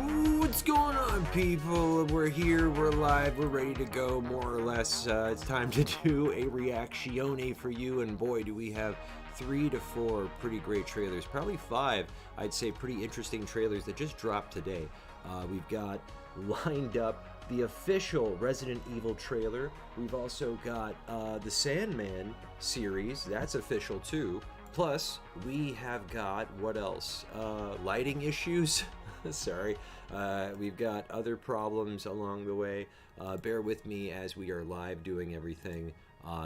Ooh, what's going on, people? We're here, we're live, we're ready to go, more or less. It's time to do a reactione for you, and boy, do we have 3 to 4 pretty great trailers, probably 5, I'd say, pretty interesting trailers that just dropped today. We've got lined up the official Resident Evil trailer. We've also got the Sandman series, that's official too. Plus, we have got, what else? Lighting issues? Sorry. We've got other problems along the way. Bear with me as we are live doing everything,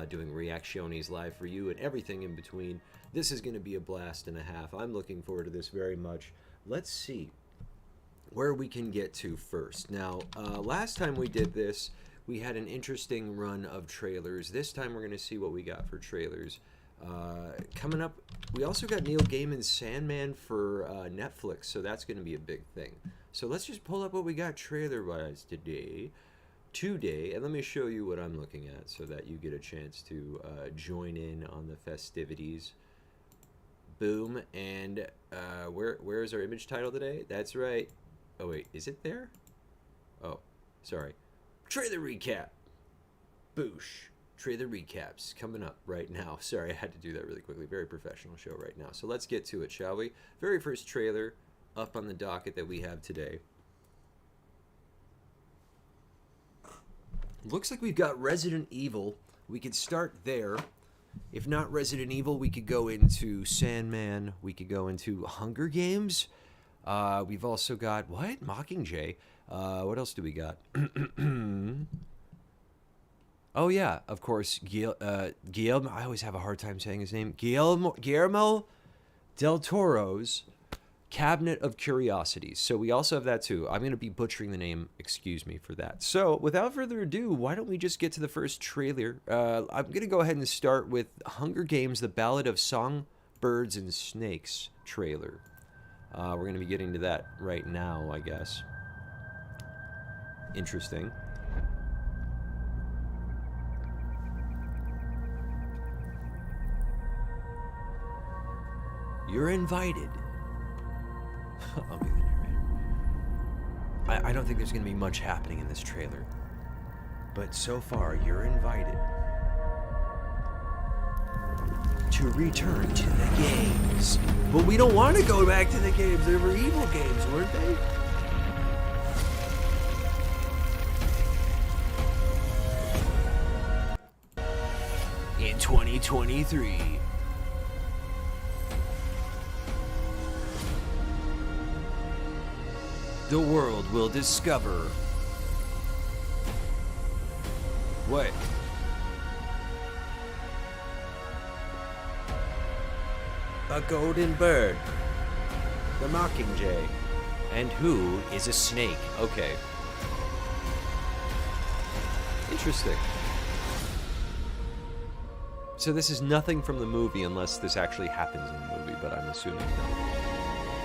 doing reactiones live for you and everything in between. This is going to be a blast and a half. I'm looking forward to this very much. Let's see where we can get to first. Now, last time we did this, we had an interesting run of trailers. This time we're going to see what we got for trailers. Coming up, we also got Neil Gaiman's Sandman for Netflix, so that's going to be a big thing. So let's just pull up what we got trailer-wise today, and let me show you what I'm looking at so that you get a chance to join in on the festivities. Boom, and where's our image title today? That's right. Oh, wait, is it there? Oh, sorry. Trailer recap. Boosh. Trailer recaps coming up right now. Sorry, I had to do that really quickly. Very professional show right now. So let's get to it, shall we? Very first trailer up on the docket that we have today. Looks like we've got Resident Evil. We could start there. If not Resident Evil, we could go into Sandman. We could go into Hunger Games. We've also got, what? Mockingjay. What else do we got? Oh, yeah, of course, Guillermo, I always have a hard time saying his name, Guillermo del Toro's Cabinet of Curiosities. So we also have that, too. I'm going to be butchering the name. Excuse me for that. So without further ado, why don't we just get to the first trailer? I'm going to go ahead and start with Hunger Games, The Ballad of Songbirds and Snakes trailer. We're going to be getting to that right now, I guess. Interesting. You're invited. I'll be the narrator. I don't think there's going to be much happening in this trailer. But so far, you're invited to return to the games. But we don't want to go back to the games. They were evil games, weren't they? In 2023. The world will discover. What? A golden bird. The Mockingjay. And who is a snake? Okay. Interesting. So this is nothing from the movie unless this actually happens in the movie, but I'm assuming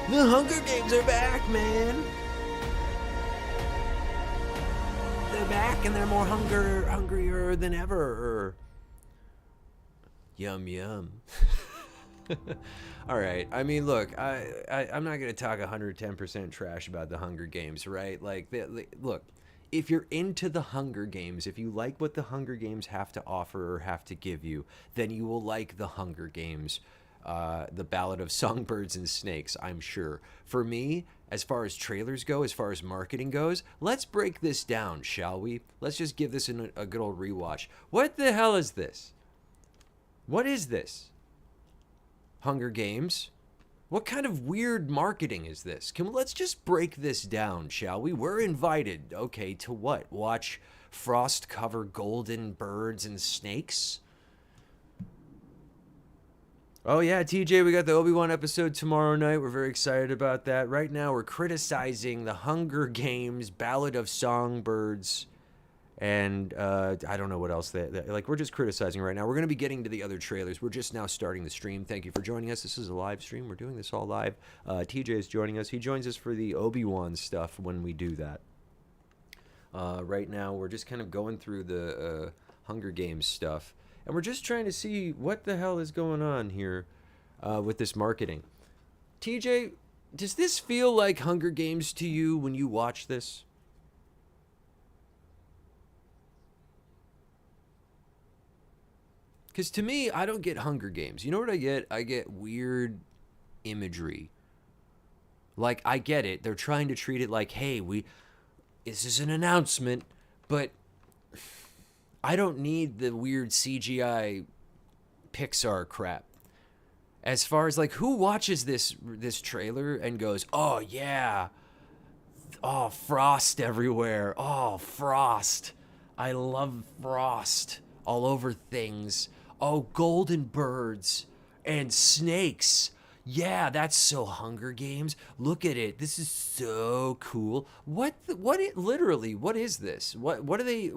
no. The Hunger Games are back, man! They're back and they're more hungrier than ever. Yum yum. All right. I mean, look, I'm not gonna talk 110% trash about the Hunger Games, right? Like, look, if you're into the Hunger Games, if you like what the Hunger Games have to offer or have to give you, then you will like the Hunger Games. The Ballad of Songbirds and Snakes, I'm sure. For me, as far as trailers go, as far as marketing goes, let's break this down, shall we? Let's just give this a good old rewatch. What the hell is this? What is this? Hunger Games? What kind of weird marketing is this? Let's just break this down, shall we? We're invited, okay, to what? Watch frost cover golden birds and snakes? Oh yeah, TJ, we got the Obi-Wan episode tomorrow night. We're very excited about that. Right now, we're criticizing the Hunger Games, Ballad of Songbirds, and I don't know what else. We're just criticizing right now. We're going to be getting to the other trailers. We're just now starting the stream. Thank you for joining us. This is a live stream. We're doing this all live. TJ is joining us. He joins us for the Obi-Wan stuff when we do that. Right now, we're just kind of going through the Hunger Games stuff. And we're just trying to see what the hell is going on here with this marketing. TJ, Does this feel like Hunger Games to you when you watch this? Because to me, I don't get Hunger Games. You know what I get? I get weird imagery. Like, I get it. They're trying to treat it like, hey, this is an announcement, but I don't need the weird CGI Pixar crap. As far as, like, who watches this trailer and goes, oh, yeah, oh, frost everywhere. Oh, frost. I love frost all over things. Oh, golden birds and snakes. Yeah, that's so Hunger Games. Look at it. This is so cool. Literally, what is this? What are they?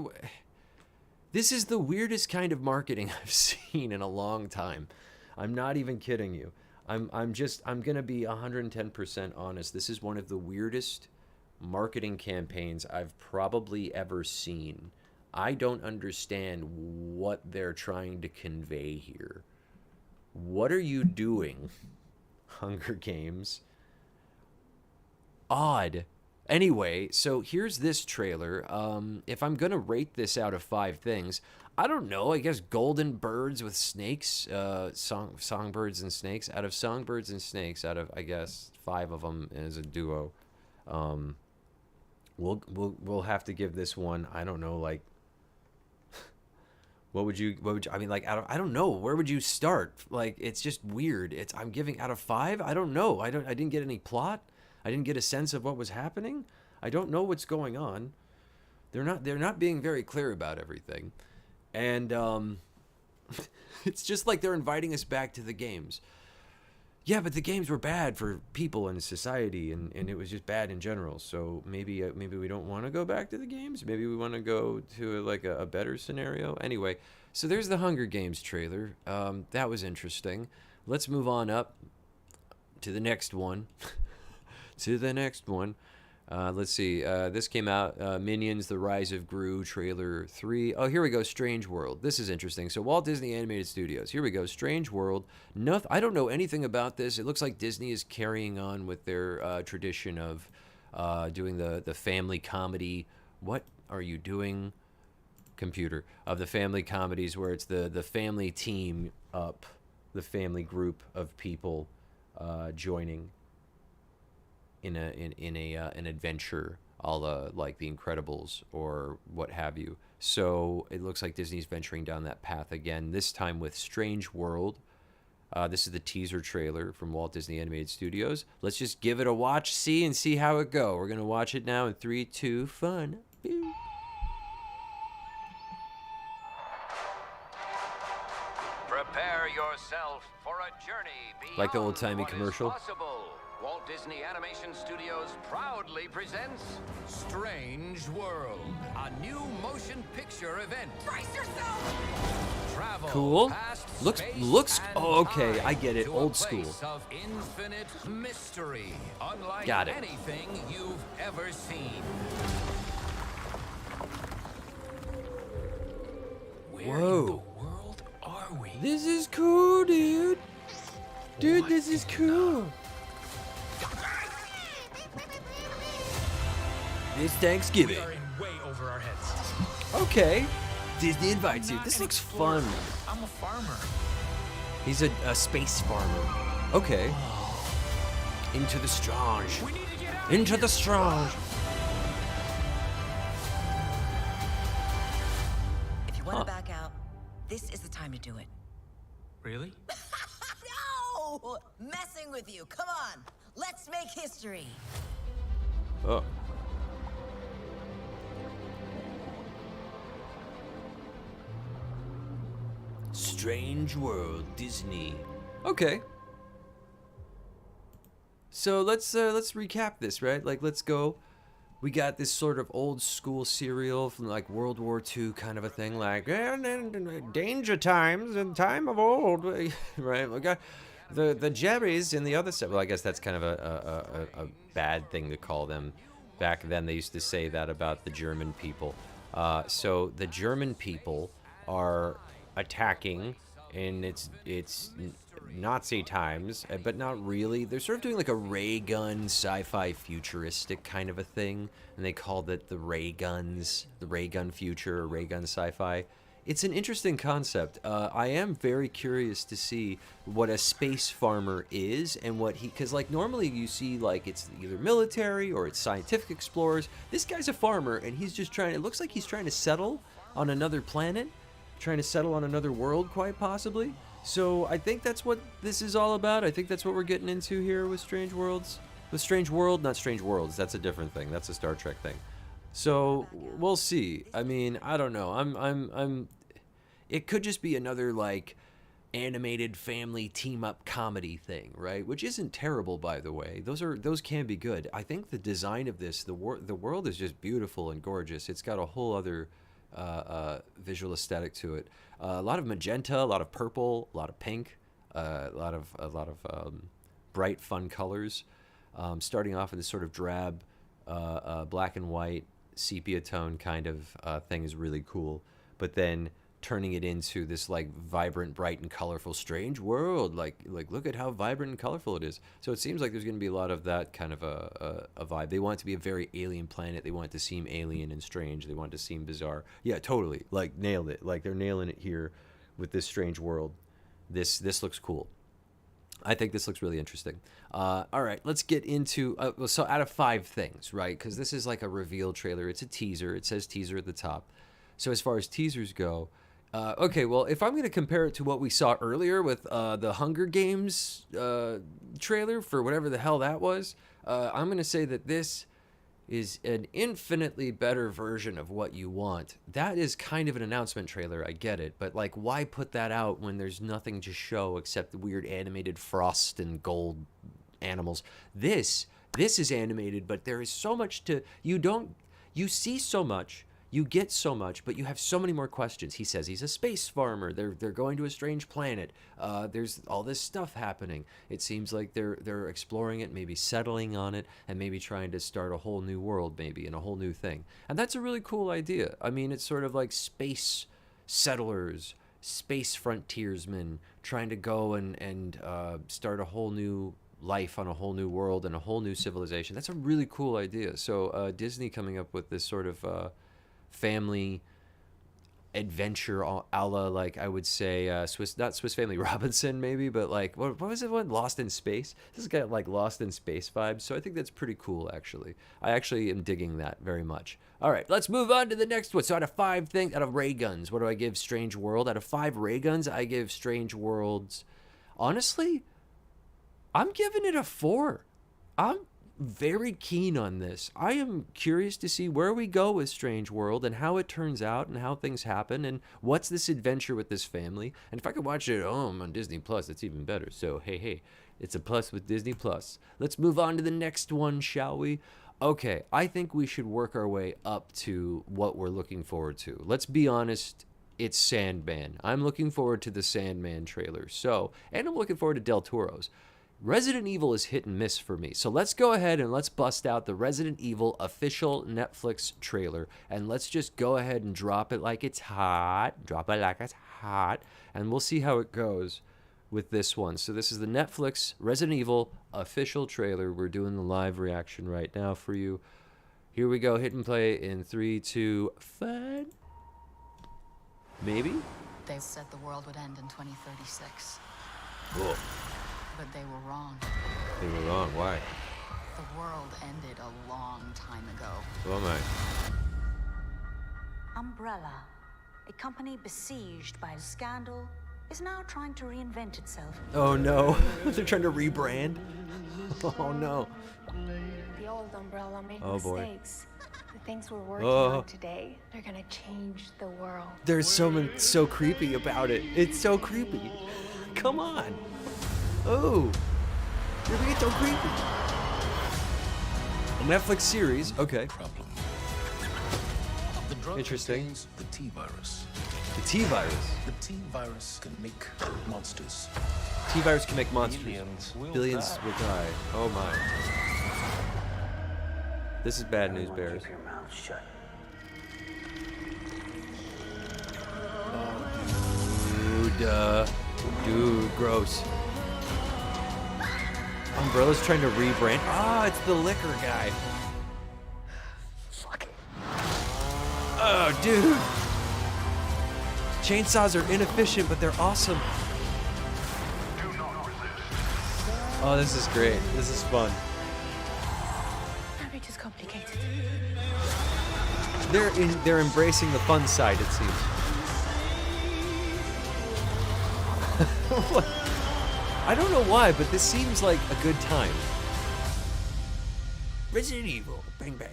This is the weirdest kind of marketing I've seen in a long time. I'm not even kidding you. I'm going to be 110% honest. This is one of the weirdest marketing campaigns I've probably ever seen. I don't understand what they're trying to convey here. What are you doing, Hunger Games? Odd. Anyway, so here's this trailer. If I'm going to rate this out of 5 things, I don't know. I guess golden birds with snakes, songbirds and snakes. Out of songbirds and snakes, out of, I guess, 5 of them as a duo, we'll have to give this one, I don't know, like, what would you, I mean, like, I don't know. Where would you start? Like, it's just weird. I'm giving out of 5. I don't know. I didn't get any plot. I didn't get a sense of what was happening. I don't know what's going on. They're not being very clear about everything. And it's just like they're inviting us back to the games. Yeah, but the games were bad for people and society, and it was just bad in general. So maybe we don't want to go back to the games. Maybe we want to go to like a better scenario. Anyway, so there's the Hunger Games trailer. That was interesting. Let's move on up to the next one. Let's see. This came out, Minions: The Rise of Gru, trailer 3. Oh, here we go, Strange World. This is interesting. So Walt Disney Animated Studios. Here we go, Strange World. I don't know anything about this. It looks like Disney is carrying on with their tradition of doing the family comedy. What are you doing, computer? Of the family comedies where it's the family team up, the family group of people joining in an adventure, a la like The Incredibles or what have you. So it looks like Disney's venturing down that path again, this time with Strange World. This is the teaser trailer from Walt Disney Animated Studios. Let's just give it a watch, see how it go. We're gonna watch it now in 3, 2, fun. Pew. Prepare yourself for a journey beyond like the old-timey commercial. Possible. Walt Disney Animation Studios proudly presents Strange World, a new motion picture event. Brace yourself! Travel Cool. past Looks. space and Oh, okay, time I get it. to Old a school. place of infinite mystery, unlike Got it. anything you've ever seen. Where Whoa. in the world are we? This is cool, dude. Dude, this is cool. It's Thanksgiving. We are in way over our heads. Okay. Disney invites you. This looks fun. I'm a farmer. He's a space farmer. Okay. Into the strange. We need to get out. Into the strange. If you want to back out, this is the time to do it. Really? No! Messing with you. Come on. Let's make history. Oh. Strange World, Disney. Okay. So let's recap this, right? Like, let's go. We got this sort of old school serial from like World War II kind of a thing, like danger times and time of old, right? We got the Jerrys in the other side. Well, I guess that's kind of a bad thing to call them. Back then, they used to say that about the German people. So the German people are attacking, and it's Nazi times, but not really. They're sort of doing like a ray gun sci-fi futuristic kind of a thing, and they called it the ray guns, the ray gun future, or ray gun sci-fi. It's an interesting concept. I am very curious to see what a space farmer is and what he, because like normally you see like it's either military or it's scientific explorers. This guy's a farmer and he's just trying, it looks like he's trying to settle on another planet, trying to settle on another world quite possibly. So I think that's what this is all about. I think that's what we're getting into here with Strange Worlds. With Strange World, not Strange Worlds. That's a different thing. That's a Star Trek thing. So we'll see. I mean, I don't know. I'm. It could just be another like animated family team up comedy thing, right? Which isn't terrible, by the way. Those can be good. I think the design of this, the world is just beautiful and gorgeous. It's got a whole other visual aesthetic to it. A lot of magenta, a lot of purple, a lot of pink, a lot of bright, fun colors. Starting off in this sort of drab, black and white, sepia tone kind of thing is really cool. But then turning it into this like vibrant, bright, and colorful strange world. Like look at how vibrant and colorful it is. So it seems like there's going to be a lot of that kind of a vibe. They want it to be a very alien planet. They want it to seem alien and strange. They want it to seem bizarre. Yeah, totally. Like nailed it. Like they're nailing it here with this strange world. This looks cool. I think this looks really interesting. All right, let's get into... so out of 5 things, right? Because this is like a reveal trailer. It's a teaser. It says teaser at the top. So as far as teasers go... okay, well, if I'm going to compare it to what we saw earlier with the Hunger Games trailer for whatever the hell that was, I'm going to say that this is an infinitely better version of what you want. That is kind of an announcement trailer, I get it, but like, why put that out when there's nothing to show except the weird animated frost and gold animals? This is animated, but there is so much to... You see so much... You get so much, but you have so many more questions. He says he's a space farmer. They're going to a strange planet. There's all this stuff happening. It seems like they're exploring it, maybe settling on it, and maybe trying to start a whole new world, maybe, and a whole new thing. And that's a really cool idea. I mean, it's sort of like space settlers, space frontiersmen trying to go and start a whole new life on a whole new world and a whole new civilization. That's a really cool idea. So Disney coming up with this sort of... family adventure a la, like, I would say not Swiss Family Robinson maybe, but like what was it, Lost in Space? This has got like Lost in Space vibes, so I think that's pretty cool. Actually, I actually am digging that very much. All right, let's move on to the next one. So out of 5 things, out of ray guns, what do I give Strange World? Out of 5 ray guns, I give Strange Worlds, honestly, I'm giving it a 4. I'm very keen on this. I am curious to see where we go with Strange World and how it turns out and how things happen and what's this adventure with this family. And if I could watch it at home on Disney Plus, it's even better. So hey, it's a plus with Disney Plus. Let's move on to the next one, shall we? Okay, I think we should work our way up to what we're looking forward to. Let's be honest, it's Sandman. I'm looking forward to the Sandman trailer. So, and I'm looking forward to Del Toro's. Resident Evil is hit and miss for me. So let's go ahead and let's bust out the Resident Evil official Netflix trailer. And let's just go ahead and drop it like it's hot. Drop it like it's hot. And we'll see how it goes with this one. So this is the Netflix Resident Evil official trailer. We're doing the live reaction right now for you. Here we go. Hit and play in 3, 2, fun. Maybe? They said the world would end in 2036. Cool. But they were wrong. They were wrong. Why? The world ended a long time ago. Oh my. Umbrella, a company besieged by scandal, is now trying to reinvent itself. Oh no. They're trying to rebrand? Oh no. The old Umbrella made Boy. mistakes. The things we're working on today, they're gonna change the world. There's so creepy about it. It's so creepy. Come on. Oh, you're being so creepy. A Netflix series, okay. Problem. The drug Interesting. contains the T-virus. The T-virus. The T-virus can make monsters. T-virus can make monsters. Billions will die. Oh my. This is bad news, Bears. Keep your mouth shut. Dude, gross. Umbrella's trying to rebrand. Ah, it's the liquor guy. Fuck. Oh, dude. Chainsaws are inefficient, but they're awesome. Oh, this is great. This is fun. Marriage is complicated. They're embracing the fun side, it seems. I don't know why, but this seems like a good time. Resident Evil, bang bang.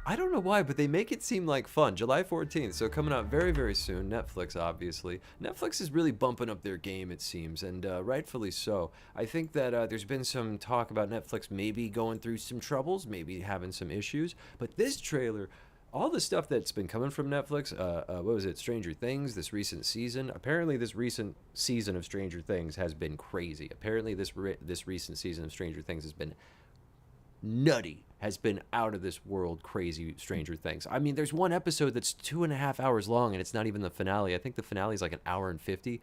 I don't know why, but they make it seem like fun. July 14th, so coming out very, very soon. Netflix, obviously. Netflix is really bumping up their game, it seems, and rightfully so. I think that there's been some talk about Netflix maybe going through some troubles, maybe having some issues, but this trailer, all the stuff that's been coming from Netflix, what was it, Stranger Things, this recent season? Apparently this recent season of Stranger Things has been crazy. Apparently this recent season of Stranger Things has been nutty, has been out of this world crazy Stranger Things. I mean, there's one episode that's 2.5 hours long, and it's not even the finale. I think the finale is like an hour and 50.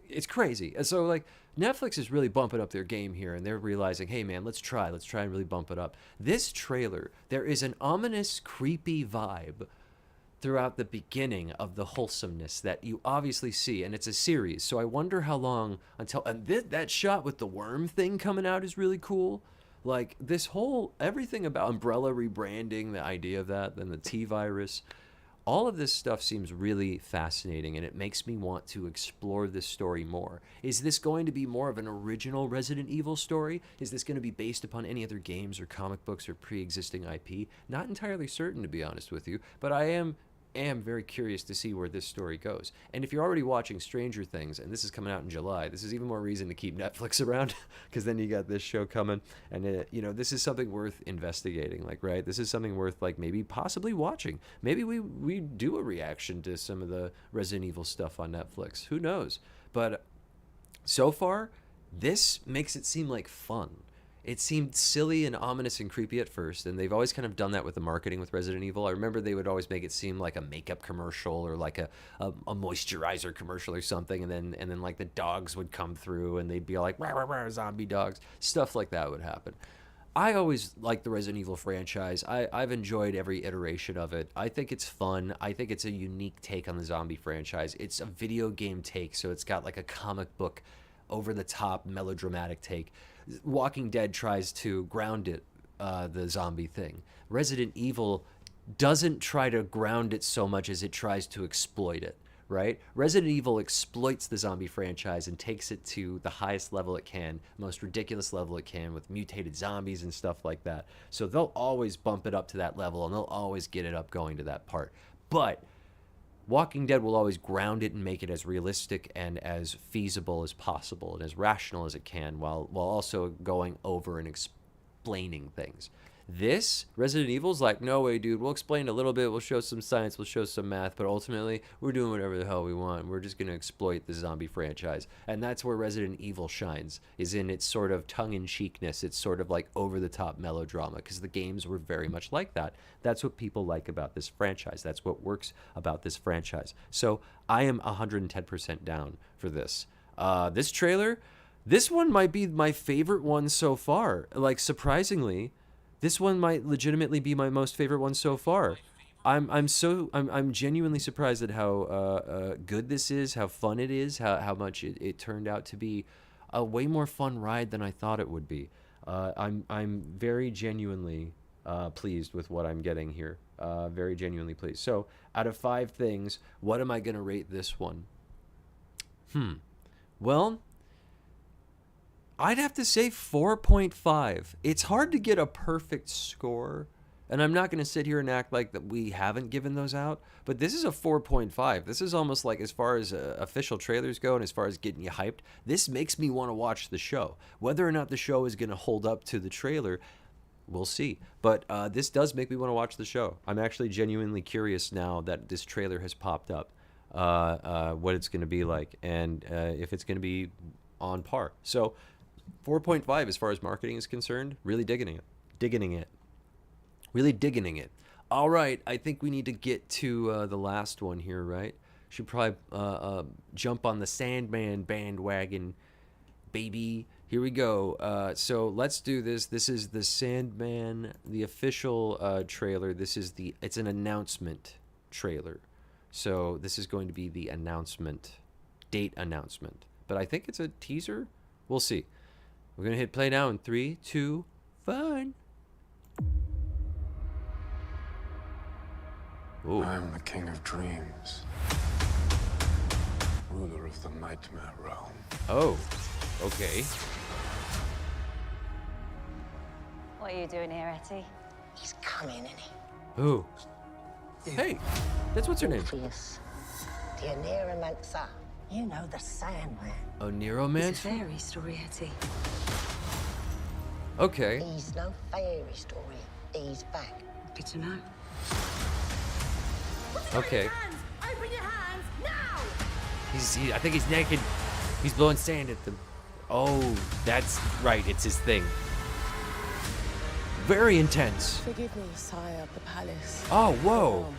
It's crazy. And so, like, Netflix is really bumping up their game here, and they're realizing, hey, man, let's try and really bump it up. This trailer, there is an ominous, creepy vibe throughout the beginning of the wholesomeness that you obviously see, and it's a series, so I wonder how long until... And that shot with the worm thing coming out is really cool. Like, this whole... Everything about Umbrella rebranding, the idea of that, then the T-virus... All of this stuff seems really fascinating, and it makes me want to explore this story more. Is this going to be more of an original Resident Evil story? Is this going to be based upon any other games or comic books or pre-existing IP? Not entirely certain, to be honest with you, but I am very curious to see where this story goes. And if you're already watching Stranger Things, and this is coming out in July, this is even more reason to keep Netflix around, because then you got this show coming, and this is something worth investigating, like, right? This is something worth, like, maybe possibly watching. Maybe we do a reaction to some of the Resident Evil stuff on Netflix. Who knows? But so far, this makes it seem like fun. It seemed silly and ominous and creepy at first, and they've always kind of done that with the marketing with Resident Evil. I remember they would always make it seem like a makeup commercial or like a moisturizer commercial or something, and then like the dogs would come through and they'd be like, rah, rah, rah, zombie dogs. Stuff like that would happen. I always liked the Resident Evil franchise. I've enjoyed every iteration of it. I think it's fun. I think it's a unique take on the zombie franchise. It's a video game take, so it's got like a comic book over-the-top melodramatic take. Walking Dead tries to ground it, the zombie thing. Resident Evil doesn't try to ground it so much as it tries to exploit it, right? Resident Evil exploits the zombie franchise and takes it to the highest level it can, most ridiculous level it can, with mutated zombies and stuff like that. So they'll always bump it up to that level, and they'll always get it up going to that part. But Walking Dead will always ground it and make it as realistic and as feasible as possible and as rational as it can, while also going over and explaining things. This, Resident Evil's like, no way, dude, we'll explain a little bit, we'll show some science, we'll show some math, but ultimately, we're doing whatever the hell we want. We're just going to exploit the zombie franchise. And that's where Resident Evil shines, is in its sort of tongue-in-cheekness, its sort of like over-the-top melodrama, because the games were very much like that. That's what people like about this franchise. That's what works about this franchise. So I am 110% down for this. This trailer, this one might be my favorite one so far. Like, surprisingly, this one might legitimately be my most favorite one so far. I'm genuinely surprised at how good this is, how fun it is, how much it turned out to be a way more fun ride than I thought it would be. I'm very genuinely pleased with what I'm getting here. Very genuinely pleased. So out of 5 things, what am I going to rate this one? Well, I'd have to say 4.5. It's hard to get a perfect score, and I'm not going to sit here and act like that we haven't given those out, but this is a 4.5. This is almost like, as far as official trailers go and as far as getting you hyped, this makes me want to watch the show. Whether or not the show is going to hold up to the trailer, we'll see. But this does make me want to watch the show. I'm actually genuinely curious now that this trailer has popped up, what it's going to be like, and if it's going to be on par. So 4.5 as far as marketing is concerned. Really digging it. Really digging it. All right, I think we need to get to the last one here, right? should probably jump on the Sandman bandwagon, baby. Here we go. So let's do this. This is the Sandman, the official trailer. It's an announcement trailer. So this is going to be the date announcement. But I think it's a teaser. We'll see. We're going to hit play now in 3, 2, 1. Ooh. I am the king of dreams, ruler of the nightmare realm. Oh, okay. What are you doing here, Etty? He's coming, isn't he? Who? Hey, that's what's her name? Orpheus, the Oneiromancer. You know, the Sandman. Oneiromancer? It's a fairy story, Etty. Okay. He's no fairy story. He's back. Good to know. Okay. Open your hands now! I think he's naked. He's blowing sand at them. Oh, that's right. It's his thing. Very intense. Forgive me, sire of the palace. Oh, whoa.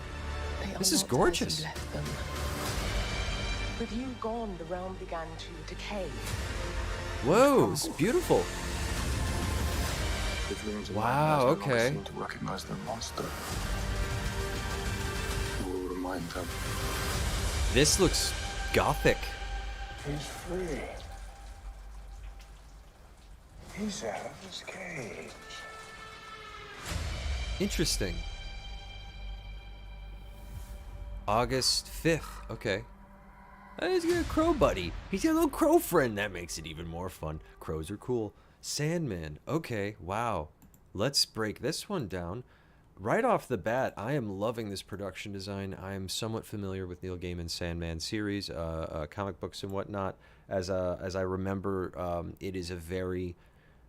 They This are is not gorgeous. as you left them. With you gone, the realm began to decay. Whoa, it's beautiful. The dreams of Wow, nightmares no longer okay. seem to recognize their monster. You will remind them. This looks gothic. He's free. He's out of his cage. Interesting. August 5th. Okay. He's got a crow buddy. He's got a little crow friend. That makes it even more fun. Crows are cool. Sandman. Okay. Wow. Let's break this one down. Right off the bat, I am loving this production design. I am somewhat familiar with Neil Gaiman's Sandman series, comic books and whatnot. As I remember, it is a very,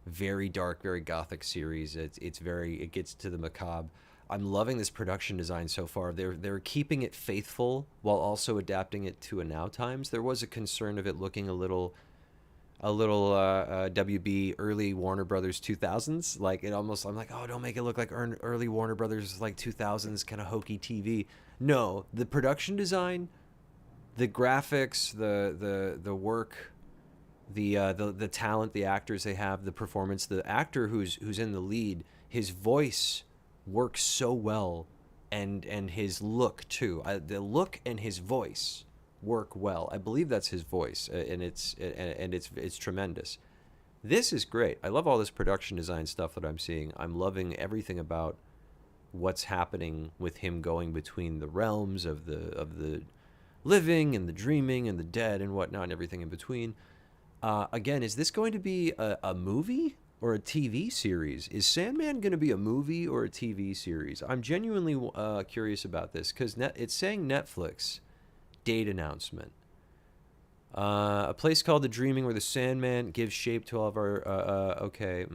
very dark, very gothic series. It gets to the macabre. I'm loving this production design so far. They're keeping it faithful while also adapting it to a now times. There was a concern of it looking a little WB early Warner Brothers 2000s. Like it almost, I'm like, oh, don't make it look like early Warner Brothers like 2000s kind of hokey TV. No, the production design, the graphics, the work, the talent, the actors they have, the performance, the actor who's in the lead, his voice works so well, and his look too. The look and his voice work well. I believe that's his voice, and it's tremendous. This is great. I love all this production design stuff that I'm seeing. I'm loving everything about what's happening with him going between the realms of the living and the dreaming and the dead and whatnot and everything in between. Again, is this going to be a movie or a TV series? Is Sandman going to be a movie or a TV series? I'm genuinely curious about this because it's saying Netflix. Date announcement. A place called The Dreaming where the Sandman gives shape to all of our... okay.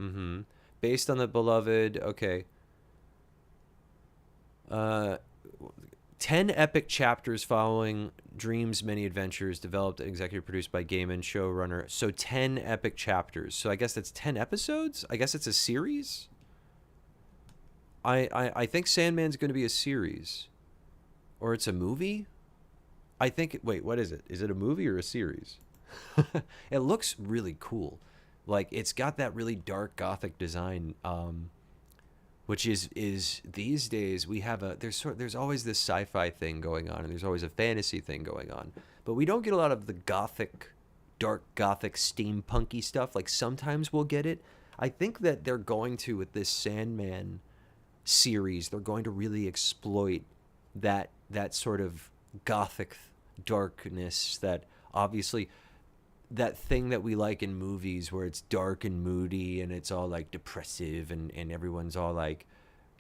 Based on the beloved... Okay. 10 epic chapters following Dream's many adventures, developed and executive produced by Gaiman, showrunner. So 10 epic chapters. So I guess that's 10 episodes? I guess it's a series? I think Sandman's going to be a series. Or it's a movie? I think... Wait, what is it? Is it a movie or a series? It looks really cool. Like, it's got that really dark gothic design, which is these days we have there's always this sci-fi thing going on, and there's always a fantasy thing going on, but we don't get a lot of the dark gothic steampunky stuff. Like sometimes we'll get it. I think that they're going to, with this Sandman series, they're going to really exploit that sort of gothic darkness, that obviously that thing that we like in movies where it's dark and moody and it's all like depressive and everyone's all like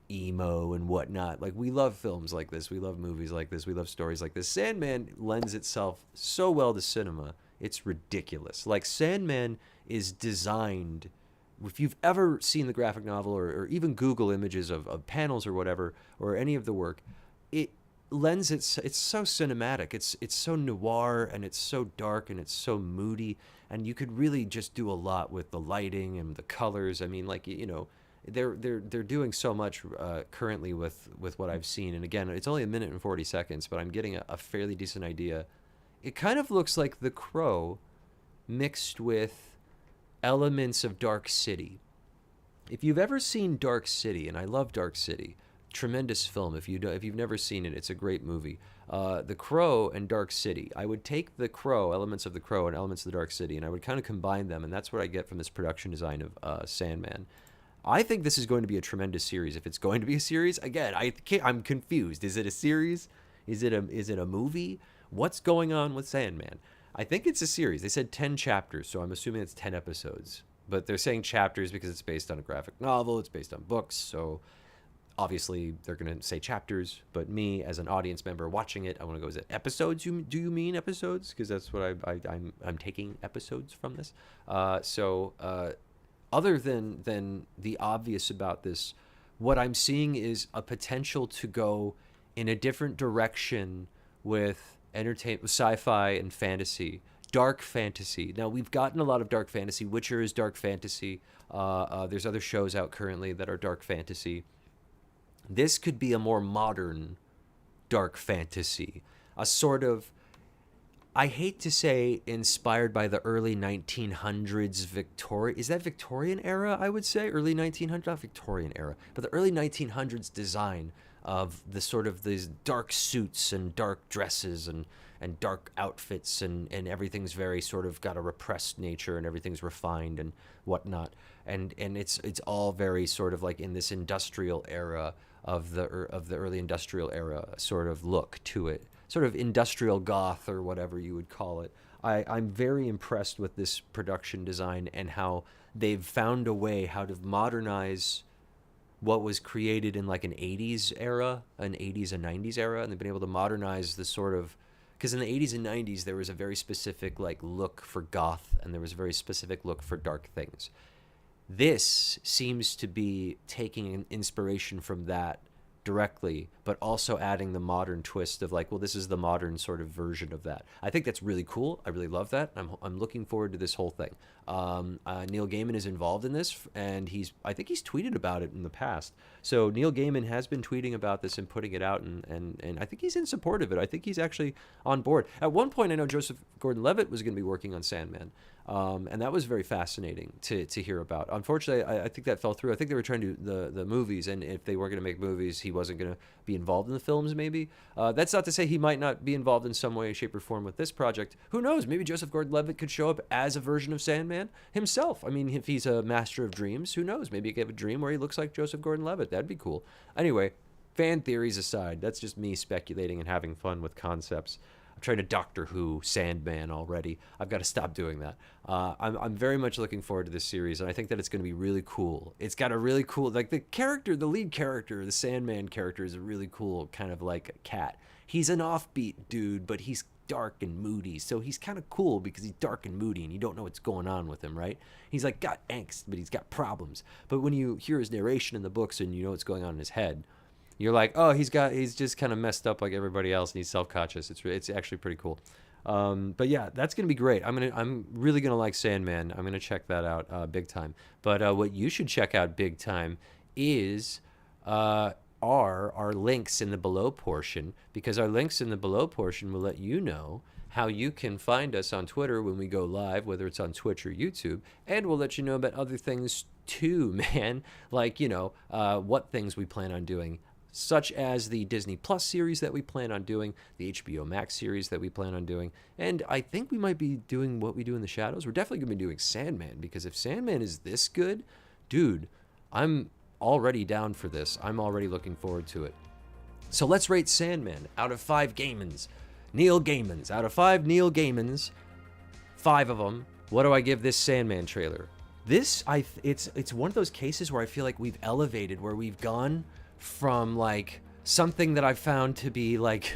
emo and whatnot. Like we love films like this. We love movies like this. We love stories like this. Sandman lends itself so well to cinema. It's ridiculous. Like Sandman is designed, if you've ever seen the graphic novel or even Google images of panels or whatever, or any of the work, it lends it's so cinematic. It's so noir, and it's so dark, and it's so moody, and you could really just do a lot with the lighting and the colors. I mean, like, you know, they're doing so much currently with what I've seen. And again, it's only 1 minute and 40 seconds, but I'm getting a fairly decent idea. It kind of looks like The Crow mixed with elements of Dark City. If you've ever seen Dark City, and I love Dark City, tremendous film. If you've never seen it, it's a great movie. The Crow and Dark City. I would take The Crow, elements of The Crow, and elements of the Dark City, and I would kind of combine them, and that's what I get from this production design of Sandman. I think this is going to be a tremendous series. If it's going to be a series, again, I'm confused. Is it a series? Is it a movie? What's going on with Sandman? I think it's a series. They said 10 chapters, so I'm assuming it's 10 episodes. But they're saying chapters because it's based on a graphic novel. It's based on books, so obviously they're going to say chapters. But me, as an audience member watching it, I want to go, is it episodes? Do you mean episodes? Because that's what I'm taking episodes from this. Other than the obvious about this, what I'm seeing is a potential to go in a different direction with entertainment, sci-fi and fantasy, dark fantasy. Now, we've gotten a lot of dark fantasy. Witcher is dark fantasy. There's other shows out currently that are dark fantasy. This could be a more modern dark fantasy, a sort of, I hate to say inspired by the early 1900s is that Victorian era, I would say? Early 1900s, not Victorian era, but the early 1900s design of the sort of these dark suits and dark dresses and dark outfits, and everything's very sort of got a repressed nature, and everything's refined and whatnot. And it's all very sort of like in this industrial era of the early industrial era sort of look to it. Sort of industrial goth or whatever you would call it. I'm very impressed with this production design and how they've found a way how to modernize what was created in like an 80s era, an 80s and 90s era, and they've been able to modernize the sort of, because in the 80s and 90s there was a very specific like look for goth, and there was a very specific look for dark things. This seems to be taking an inspiration from that directly, but also adding the modern twist of like, well, this is the modern sort of version of that. I think that's really cool. I really love that. I'm looking forward to this whole thing. Neil Gaiman is involved in this, and I think he's tweeted about it in the past. So Neil Gaiman has been tweeting about this and putting it out, and I think he's in support of it. I think he's actually on board. At one point, I know Joseph Gordon-Levitt was going to be working on Sandman. And that was very fascinating to hear about. Unfortunately, I think that fell through. I think they were trying to do the movies, and if they weren't going to make movies, he wasn't going to be involved in the films, maybe. That's not to say he might not be involved in some way, shape, or form with this project. Who knows? Maybe Joseph Gordon-Levitt could show up as a version of Sandman himself. I mean, if he's a master of dreams, who knows? Maybe he could have a dream where he looks like Joseph Gordon-Levitt. That'd be cool. Anyway, fan theories aside, that's just me speculating and having fun with concepts. I'm trying to Doctor Who Sandman already. I've got to stop doing that. I'm very much looking forward to this series, and I think that it's going to be really cool. It's got a really cool, like the lead character, the Sandman character is a really cool kind of like a cat. He's an offbeat dude, but he's dark and moody, so he's kind of cool because he's dark and moody, and you don't know what's going on with him, right? He's like got angst, but he's got problems. But when you hear his narration in the books and you know what's going on in his head, you're like, oh, he's just kind of messed up like everybody else, and he's self-conscious. It's actually pretty cool. But yeah, that's gonna be great. I'm really gonna like Sandman. I'm gonna check that out big time. But what you should check out big time is our links in the below portion, because our links in the below portion will let you know how you can find us on Twitter when we go live, whether it's on Twitch or YouTube, and we'll let you know about other things too, man. Like, you know, what things we plan on doing, such as the Disney Plus series that we plan on doing, the HBO Max series that we plan on doing, and I think we might be doing What We Do in the Shadows. We're definitely going to be doing Sandman, because if Sandman is this good, dude, I'm already down for this. I'm already looking forward to it. So let's rate Sandman out of 5 Gaimans. Neil Gaimans. Out of 5 Neil Gaimans, 5 of them, what do I give this Sandman trailer? This, it's one of those cases where I feel like we've elevated, where we've gone from like something that I found to be like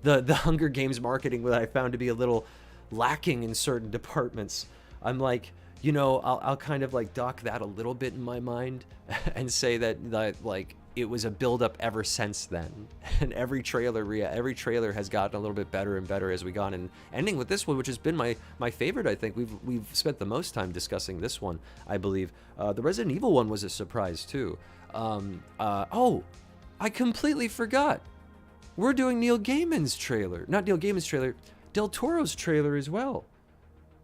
the Hunger Games marketing, that I found to be a little lacking in certain departments. I'm like, you know, I'll kind of like dock that a little bit in my mind and say that like it was a build-up ever since then. And every trailer has gotten a little bit better and better as we gone. And ending with this one, which has been my favorite, I think. We've spent the most time discussing this one, I believe. The Resident Evil one was a surprise, too. Oh, I completely forgot. We're doing Neil Gaiman's trailer. Not Neil Gaiman's trailer, Del Toro's trailer as well.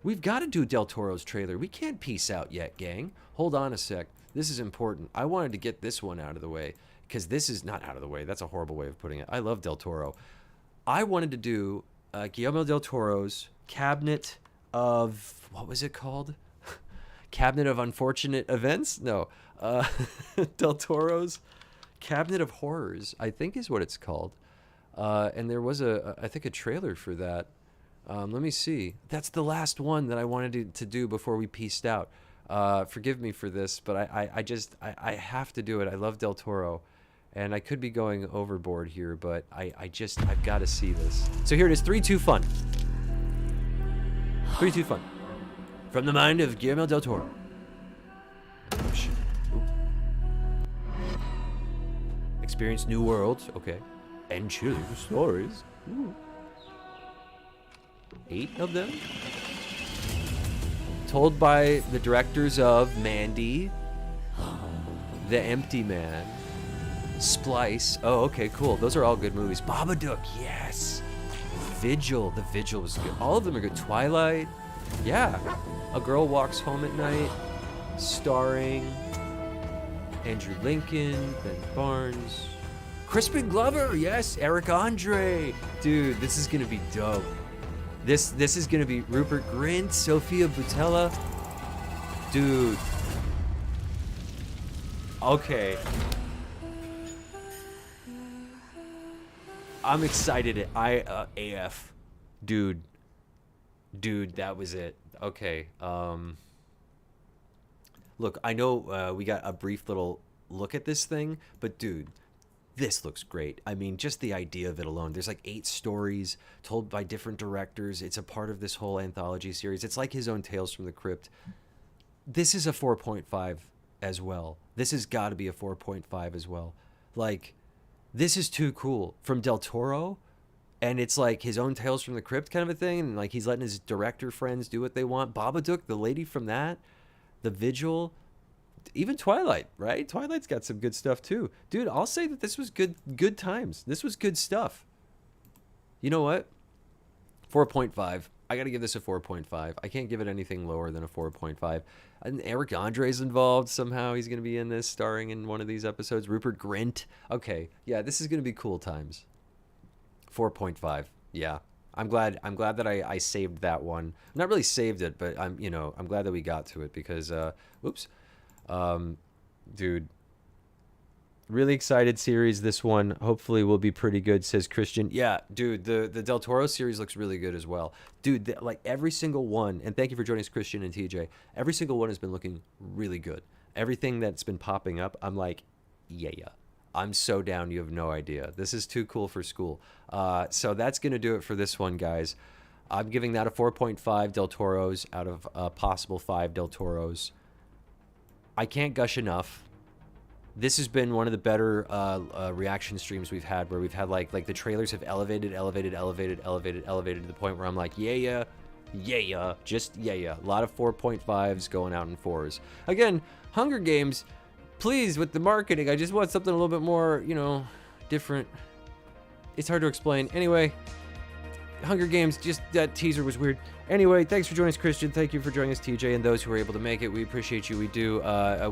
We've got to do Del Toro's trailer. We can't peace out yet, gang. Hold on a sec. This is important. I wanted to get this one out of the way, because this is not out of the way. That's a horrible way of putting it. I love Del Toro. I wanted to do Guillermo del Toro's Cabinet of... What was it called? Cabinet of Unfortunate Events? No. Del Toro's Cabinet of Horrors, I think is what it's called. And there was, I think, a trailer for that. Let me see. That's the last one that I wanted to do before we peaced out. Forgive me for this, but I have to do it. I love Del Toro, and I could be going overboard here, but I've got to see this. So here it is, 3, 2, fun. 3, 2, fun. From the mind of Guillermo del Toro. Oh, shit. Ooh. Experience new worlds, okay. And chilling stories. Ooh. 8 of them? Told by the directors of Mandy, The Empty Man, Splice. Oh, okay, cool. Those are all good movies. Babadook, yes. Vigil. The Vigil was good. All of them are good. Twilight. Yeah. A Girl Walks Home at Night, starring Andrew Lincoln, Ben Barnes, Crispin Glover. Yes, Eric Andre. Dude, this is gonna be dope. This is gonna be Rupert Grint, Sophia Boutella. Dude. Okay. I'm excited. AF. Dude, that was it. Okay. Look, I know we got a brief little look at this thing, but dude, this looks great. I mean, just the idea of it alone. There's like 8 stories told by different directors. It's a part of this whole anthology series. It's like his own Tales from the Crypt. This is a 4.5 as well. This has got to be a 4.5 as well. Like, this is too cool. From Del Toro, and it's like his own Tales from the Crypt kind of a thing, and like he's letting his director friends do what they want. Babadook, the lady from that, The Vigil, even Twilight, right? Twilight's got some good stuff too. Dude, I'll say that this was good times. This was good stuff. You know what? 4.5. I got to give this a 4.5. I can't give it anything lower than a 4.5. And Eric Andre's involved somehow. He's going to be in this, starring in one of these episodes. Rupert Grint. Okay. Yeah, this is going to be cool times. 4.5. Yeah. I'm glad that I saved that one. Not really saved it, but I'm glad that we got to it because oops. Dude, really excited series. This one hopefully will be pretty good, says Christian. Yeah, dude, the Del Toro series looks really good as well. Dude, like every single one, and thank you for joining us, Christian and TJ. Every single one has been looking really good. Everything that's been popping up, I'm like, yeah. I'm so down, you have no idea. This is too cool for school. So that's going to do it for this one, guys. I'm giving that a 4.5 Del Toros out of a possible 5 Del Toros. I can't gush enough. This has been one of the better reaction streams we've had, where we've had like the trailers have elevated to the point where I'm like, yeah, just yeah. A lot of 4.5s going out in 4s. Again, Hunger Games, please, with the marketing, I just want something a little bit more, different. It's hard to explain. Anyway, Hunger Games, just that teaser was weird. Anyway, thanks for joining us, Christian. Thank you for joining us, TJ, and those who were able to make it. We appreciate you. We do.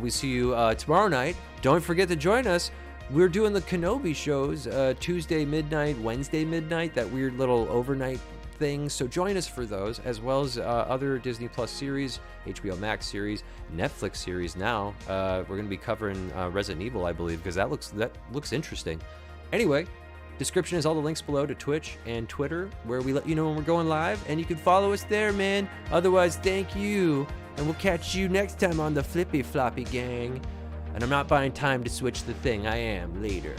We see you tomorrow night. Don't forget to join us. We're doing the Kenobi shows Tuesday midnight, Wednesday midnight, that weird little overnight thing. So join us for those, as well as other Disney Plus series, HBO Max series, Netflix series now. We're going to be covering Resident Evil, I believe, because that looks interesting. Anyway, description is all the links below to Twitch and Twitter, where we let you know when we're going live, and you can follow us there, man. Otherwise, thank you, and we'll catch you next time on the Flippy Floppy Gang. And I'm not buying time to switch the thing. I am later.